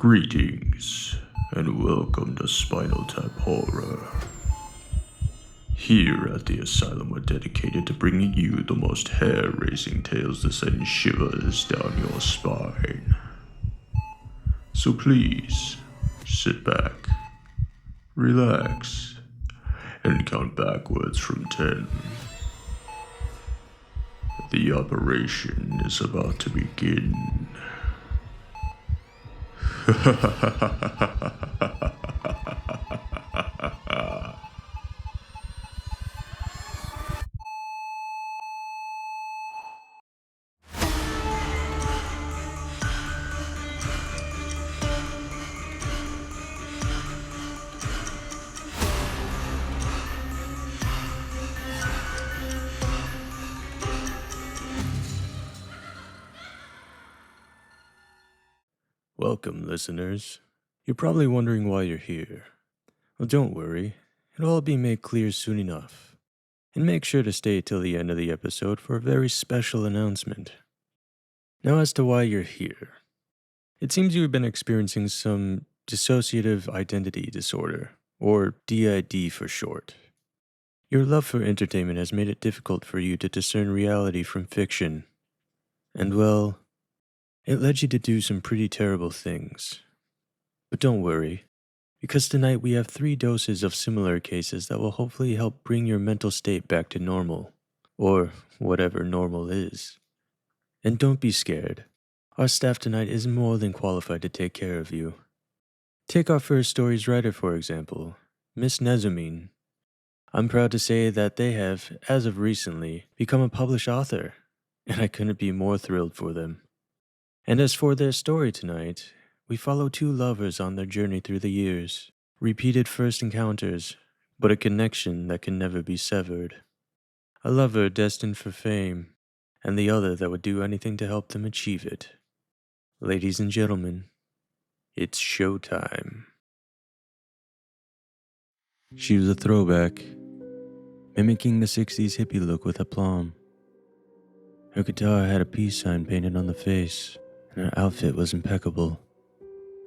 Greetings, and welcome to SpinalTap Horror. Here at the asylum, we're dedicated to bringing you the most hair-raising tales that send shivers down your spine. So please, sit back, relax, and count backwards from 10. The operation is about to begin. Welcome, listeners. You're probably wondering why you're here. Well, don't worry. It'll all be made clear soon enough. And make sure to stay till the end of the episode for a very special announcement. Now, as to why you're here. It seems you've been experiencing some dissociative identity disorder, or DID for short. Your love for entertainment has made it difficult for you to discern reality from fiction. And well, it led you to do some pretty terrible things. But don't worry, because tonight we have 3 doses of similar cases that will hopefully help bring your mental state back to normal, or whatever normal is. And don't be scared. Our staff tonight is more than qualified to take care of you. Take our first story's writer, for example, Miss Mnemosyne. I'm proud to say that they have, as of recently, become a published author, and I couldn't be more thrilled for them. And as for their story tonight, we follow 2 lovers on their journey through the years, repeated first encounters, but a connection that can never be severed. A lover destined for fame, and the other that would do anything to help them achieve it. Ladies and gentlemen, it's showtime. She was a throwback, mimicking the 60s hippie look with aplomb. Her guitar had a peace sign painted on the face, and her outfit was impeccable.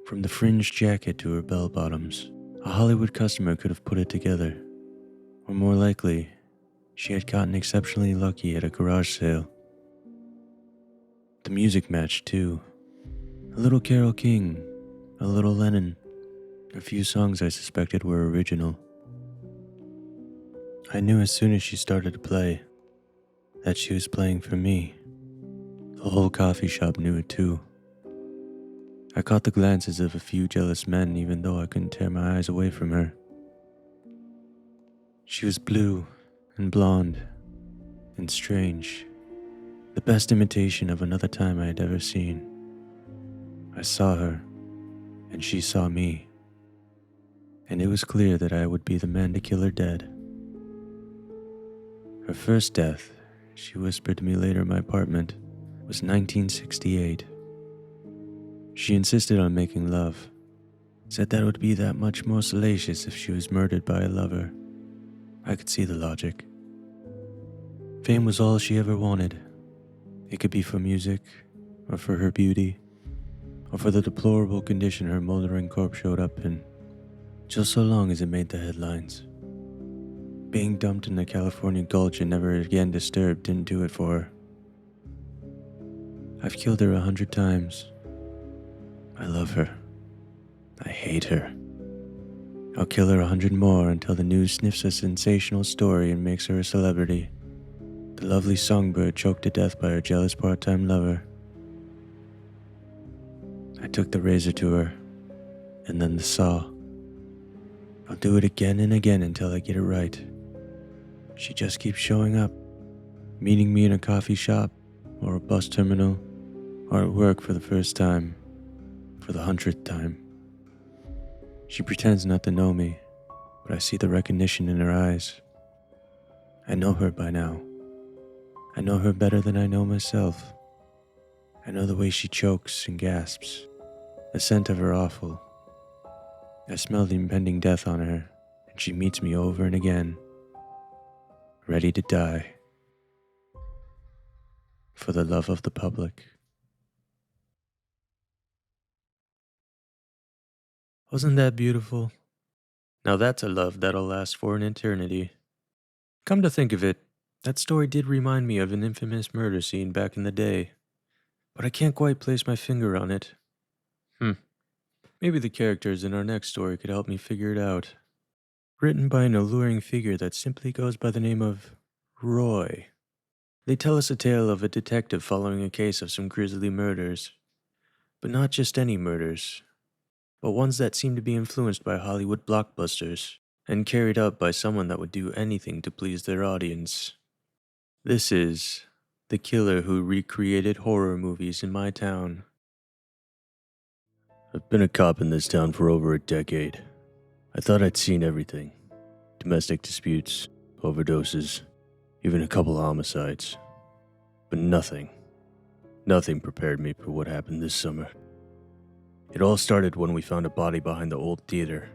From the fringed jacket to her bell-bottoms, a Hollywood customer could have put it together. Or more likely, she had gotten exceptionally lucky at a garage sale. The music matched too. A little Carole King, a little Lennon. A few songs I suspected were original. I knew as soon as she started to play that she was playing for me. The whole coffee shop knew it too. I caught the glances of a few jealous men even though I couldn't tear my eyes away from her. She was blue and blonde and strange. The best imitation of another time I had ever seen. I saw her, and she saw me. And it was clear that I would be the man to kill her dead. Her first death, she whispered to me later in my apartment, was 1968. She insisted on making love, said that would be that much more salacious if she was murdered by a lover. I could see the logic. Fame was all she ever wanted. It could be for music, or for her beauty, or for the deplorable condition her moldering corpse showed up in, just so long as it made the headlines. Being dumped in the California Gulch and never again disturbed didn't do it for her. I've killed her 100 times. I love her. I hate her. I'll kill her 100 more until the news sniffs a sensational story and makes her a celebrity. The lovely songbird choked to death by her jealous part-time lover. I took the razor to her, and then the saw. I'll do it again and again until I get it right. She just keeps showing up, meeting me in a coffee shop, or a bus terminal, or at work for the first time, for the 100th time. She pretends not to know me, but I see the recognition in her eyes. I know her by now. I know her better than I know myself. I know the way she chokes and gasps, the scent of her awful. I smell the impending death on her, and she meets me over and again, ready to die, for the love of the public. Wasn't that beautiful? Now that's a love that'll last for an eternity. Come to think of it, that story did remind me of an infamous murder scene back in the day, but I can't quite place my finger on it. Maybe the characters in our next story could help me figure it out. Written by an alluring figure that simply goes by the name of Roy. They tell us a tale of a detective following a case of some grisly murders. But not just any murders, but ones that seem to be influenced by Hollywood blockbusters and carried out by someone that would do anything to please their audience. This is The Killer Who Recreated Horror Movies in My Town. I've been a cop in this town for over a decade. I thought I'd seen everything. Domestic disputes, overdoses, even a couple of homicides. But nothing prepared me for what happened this summer. It all started when we found a body behind the old theater.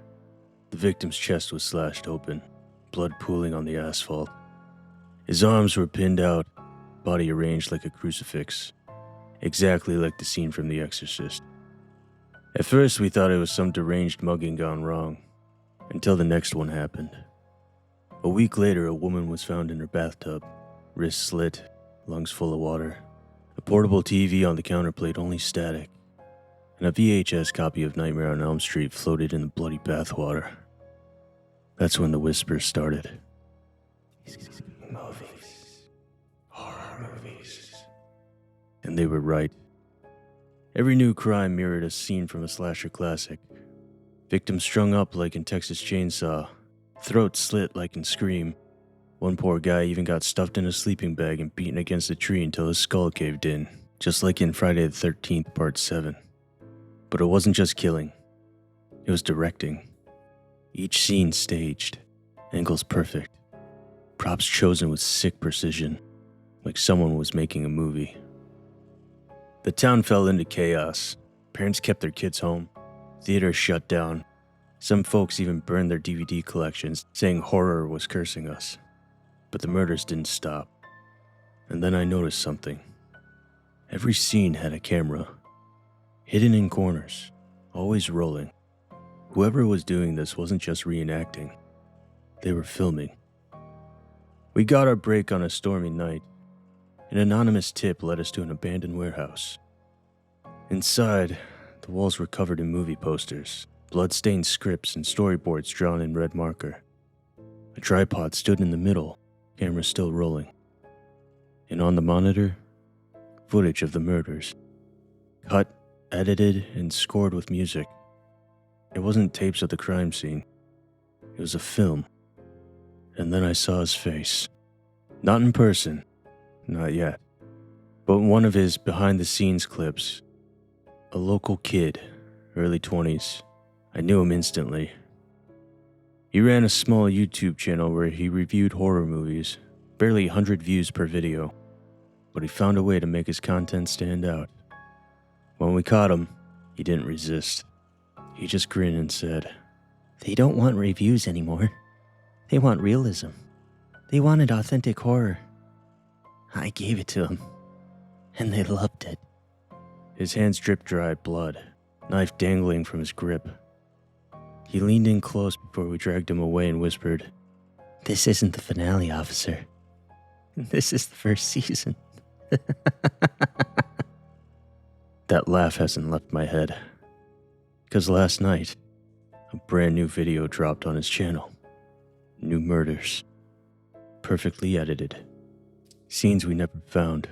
The victim's chest was slashed open, blood pooling on the asphalt. His arms were pinned out, body arranged like a crucifix, exactly like the scene from The Exorcist. At first we thought it was some deranged mugging gone wrong, until the next one happened. A week later, a woman was found in her bathtub, wrists slit, lungs full of water. A portable TV on the counter played only static, and a VHS copy of Nightmare on Elm Street floated in the bloody bathwater. That's when the whispers started. Movies. Horror movies. And they were right. Every new crime mirrored a scene from a slasher classic. Victims strung up like in Texas Chainsaw, throats slit like in Scream. One poor guy even got stuffed in a sleeping bag and beaten against a tree until his skull caved in, just like in Friday the 13th, Part 7. But it wasn't just killing. It was directing. Each scene staged, angles perfect, props chosen with sick precision, like someone was making a movie. The town fell into chaos. Parents kept their kids home. Theaters shut down. Some folks even burned their DVD collections, saying horror was cursing us. But the murders didn't stop. And then I noticed something. Every scene had a camera, hidden in corners, always rolling. Whoever was doing this wasn't just reenacting. They were filming. We got our break on a stormy night. An anonymous tip led us to an abandoned warehouse. Inside, the walls were covered in movie posters, blood-stained scripts, and storyboards drawn in red marker. A tripod stood in the middle, camera still rolling. And on the monitor, footage of the murders. Cut, edited, and scored with music. It wasn't tapes of the crime scene. It was a film. And then I saw his face. Not in person. Not yet. But one of his behind-the-scenes clips. A local kid, early 20s. I knew him instantly. He ran a small YouTube channel where he reviewed horror movies, barely 100 views per video. But he found a way to make his content stand out. When we caught him, he didn't resist. He just grinned and said, "They don't want reviews anymore. They want realism. They wanted authentic horror. I gave it to them, and they loved it." His hands dripped dry blood, knife dangling from his grip. He leaned in close before we dragged him away and whispered, "This isn't the finale, officer. This is the first season." That laugh hasn't left my head. Because last night, a brand new video dropped on his channel. New murders. Perfectly edited. Scenes we never found.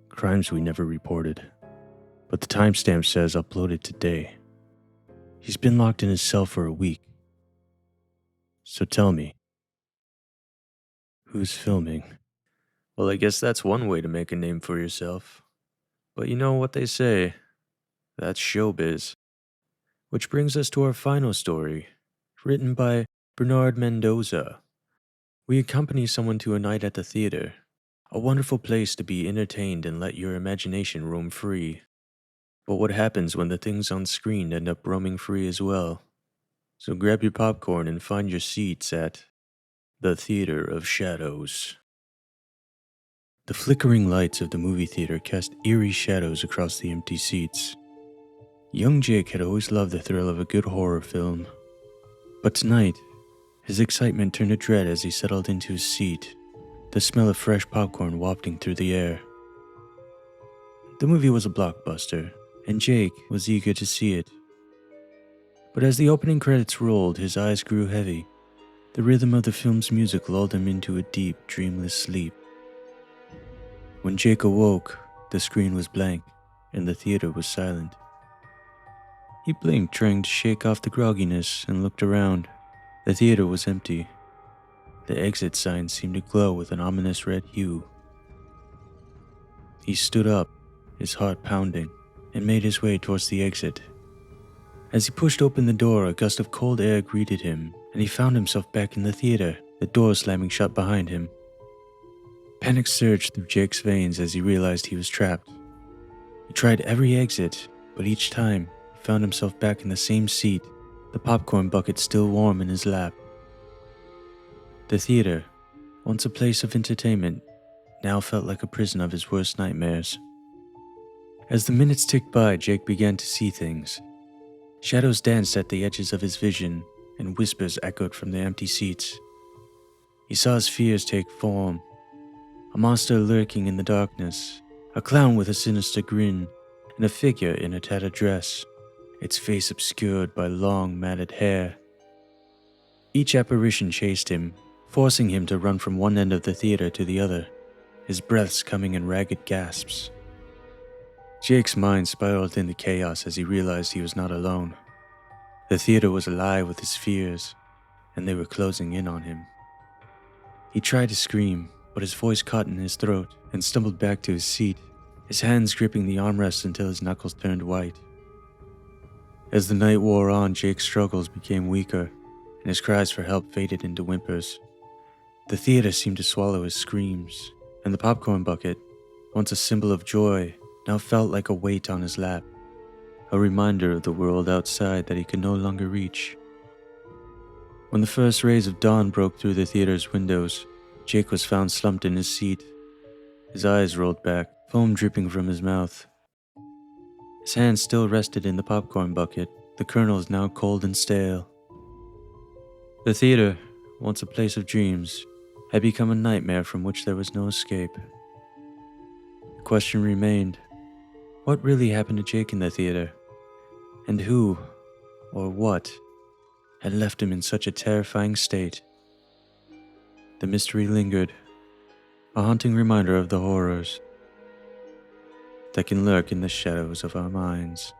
Crimes we never reported. But the timestamp says uploaded today. He's been locked in his cell for a week. So tell me, who's filming? Well, I guess that's one way to make a name for yourself. But you know what they say, that's showbiz. Which brings us to our final story, written by Bernhard Mendoza. We accompany someone to a night at the theater, a wonderful place to be entertained and let your imagination roam free. But what happens when the things on screen end up roaming free as well? So grab your popcorn and find your seats at the Theater of Shadows. The flickering lights of the movie theater cast eerie shadows across the empty seats. Young Jake had always loved the thrill of a good horror film. But tonight, his excitement turned to dread as he settled into his seat, the smell of fresh popcorn wafting through the air. The movie was a blockbuster, and Jake was eager to see it. But as the opening credits rolled, his eyes grew heavy. The rhythm of the film's music lulled him into a deep, dreamless sleep. When Jake awoke, the screen was blank, and the theater was silent. He blinked, trying to shake off the grogginess, and looked around. The theater was empty. The exit sign seemed to glow with an ominous red hue. He stood up, his heart pounding, and made his way towards the exit. As he pushed open the door, a gust of cold air greeted him, and he found himself back in the theater, the door slamming shut behind him. Panic surged through Jake's veins as he realized he was trapped. He tried every exit, but each time, he found himself back in the same seat, the popcorn bucket still warm in his lap. The theater, once a place of entertainment, now felt like a prison of his worst nightmares. As the minutes ticked by, Jake began to see things. Shadows danced at the edges of his vision, and whispers echoed from the empty seats. He saw his fears take form. A monster lurking in the darkness, a clown with a sinister grin, and a figure in a tattered dress, its face obscured by long, matted hair. Each apparition chased him, forcing him to run from one end of the theater to the other, his breaths coming in ragged gasps. Jake's mind spiraled into chaos as he realized he was not alone. The theater was alive with his fears, and they were closing in on him. He tried to scream, but his voice caught in his throat and stumbled back to his seat, his hands gripping the armrests until his knuckles turned white. As the night wore on, Jake's struggles became weaker, and his cries for help faded into whimpers. The theater seemed to swallow his screams, and the popcorn bucket, once a symbol of joy, now felt like a weight on his lap, a reminder of the world outside that he could no longer reach. When the first rays of dawn broke through the theater's windows, Jake was found slumped in his seat. His eyes rolled back, foam dripping from his mouth. His hands still rested in the popcorn bucket, the kernels now cold and stale. The theater, once a place of dreams, had become a nightmare from which there was no escape. The question remained, what really happened to Jake in the theater? And who, or what, had left him in such a terrifying state? The mystery lingered, a haunting reminder of the horrors that can lurk in the shadows of our minds.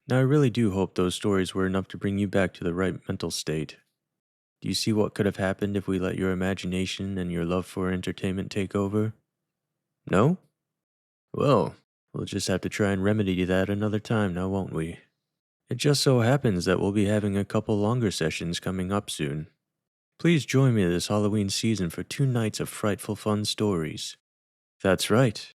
Now I really do hope those stories were enough to bring you back to the right mental state. Do you see what could have happened if we let your imagination and your love for entertainment take over? No? Well, we'll just have to try and remedy that another time now, won't we? It just so happens that we'll be having a couple longer sessions coming up soon. Please join me this Halloween season for 2 nights of frightful fun stories. That's right.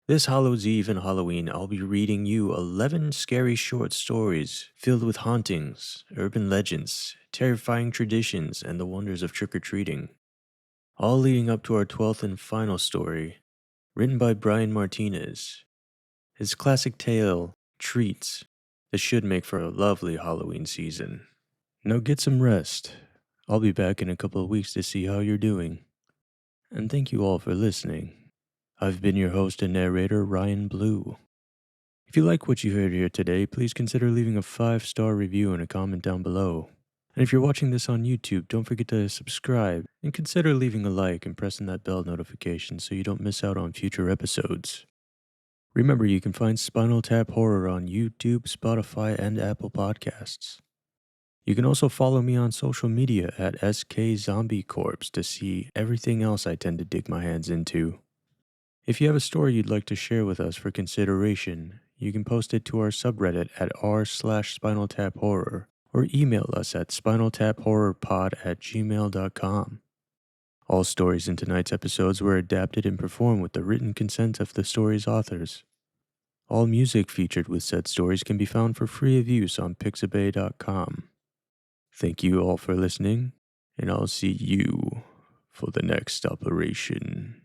This Hallows Eve and Halloween, I'll be reading you 11 scary short stories filled with hauntings, urban legends, terrifying traditions, and the wonders of trick-or-treating. All leading up to our 12th and final story, written by Brian Martinez. His classic tale, Treats, that should make for a lovely Halloween season. Now get some rest. I'll be back in a couple of weeks to see how you're doing. And thank you all for listening. I've been your host and narrator, Ryan Blue. If you like what you heard here today, please consider leaving a 5-star review and a comment down below. And if you're watching this on YouTube, don't forget to subscribe and consider leaving a like and pressing that bell notification so you don't miss out on future episodes. Remember, you can find SpinalTap Horror on YouTube, Spotify, and Apple Podcasts. You can also follow me on social media at SKZombieCorpse to see everything else I tend to dig my hands into. If you have a story you'd like to share with us for consideration, you can post it to our subreddit at r/SpinalTapHorror or email us at SpinalTapHorrorPod@gmail.com. All stories in tonight's episodes were adapted and performed with the written consent of the story's authors. All music featured with said stories can be found for free of use on Pixabay.com. Thank you all for listening, and I'll see you for the next operation.